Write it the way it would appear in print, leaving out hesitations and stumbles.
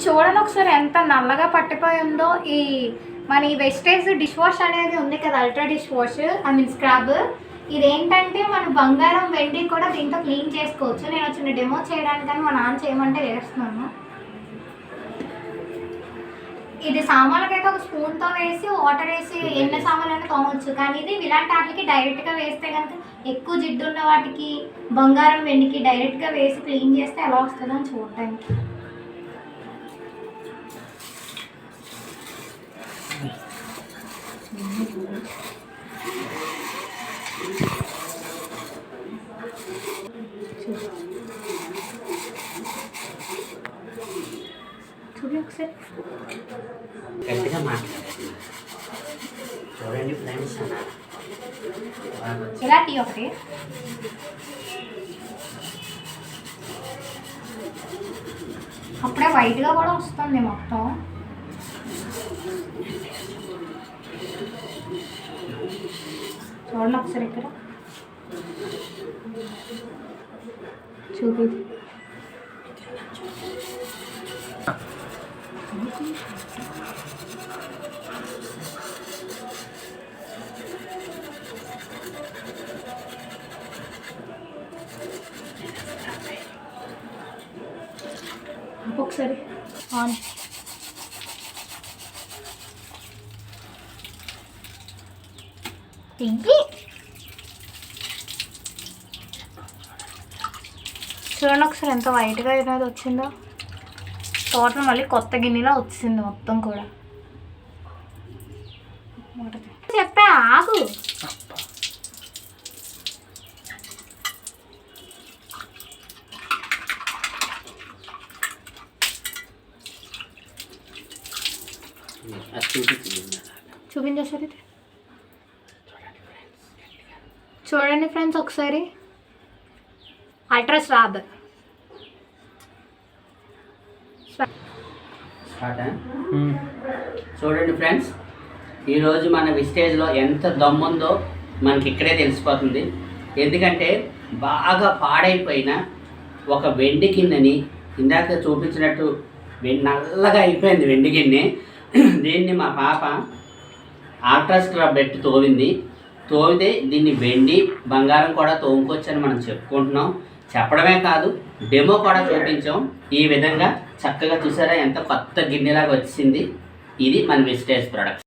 చూడండి ఒకసారి ఎంత నల్లగా పట్టిపోయిందో. ఈ మన ఈ వెస్టేజ్ డిష్ వాష్ అనేది ఉంది కదా, అల్ట్రా డిష్ వాష్ స్క్రబ్. ఇదేంటంటే మన బంగారం వెండి కూడా దీంతో క్లీన్ చేసుకోవచ్చు. నేను వచ్చిన డెమో చేయడానికని మా నాన్న చేయమంటే వేస్తున్నాను. ఇది సామాన్లకైతే ఒక స్పూన్తో వేసి వాటర్ వేసి ఎన్ని సామాన్లైనా తోమవచ్చు. కానీ ఇది ఇలాంటి వాటికి డైరెక్ట్గా వేస్తే కనుక ఎక్కువ జిడ్డు ఉన్న వాటికి బంగారం వెండికి డైరెక్ట్గా వేసి క్లీన్ చేస్తే ఎలా వస్తుందో అని చూడటానికి. చూడండి ఒకసారి గట్టిగా మాట్లాడాలి. చూడండి ఫ్రెండ్స్, ఇలా టీ ఒకటి అప్పుడే వైట్గా కూడా వస్తుంది మొత్తం. చూడండి ఒకసారి ఇక్కడ చూపి. ఒకసారి ఆన్. చూడండి ఒకసారి ఎంత వైట్గా ఏదైతే వచ్చిందో. టోటల్ మళ్ళీ కొత్త గిన్నెలో వచ్చింది మొత్తం కూడా. చెప్పా ఆగు. చూపించేసరి చూడండి ఫ్రెండ్స్ ఒకసారి అల్ట్రా స్క్రబ్. చూడండి ఫ్రెండ్స్, ఈరోజు మన విస్టేజ్లో ఎంత దమ్ముందో మనకి ఇక్కడే తెలిసిపోతుంది. ఎందుకంటే బాగా పాడైపోయిన ఒక వెండి గిన్నెని ఇందాక చూపించినట్టు నల్లగా అయిపోయింది వెండి గిన్నె. దీన్ని మా పాప అల్ట్రా స్క్రబ్ పెట్టి తోమితే దీన్ని వెండి బంగారం కూడా తోముకొచ్చని మనం చెప్పుకుంటున్నాం. చెప్పడమే కాదు, డెమో కూడా చూపించాం. ఈ విధంగా చక్కగా చూసారా ఎంత కొత్త గిన్నెలాగా వచ్చింది. ఇది మన విస్టేజ్ ప్రొడక్ట్.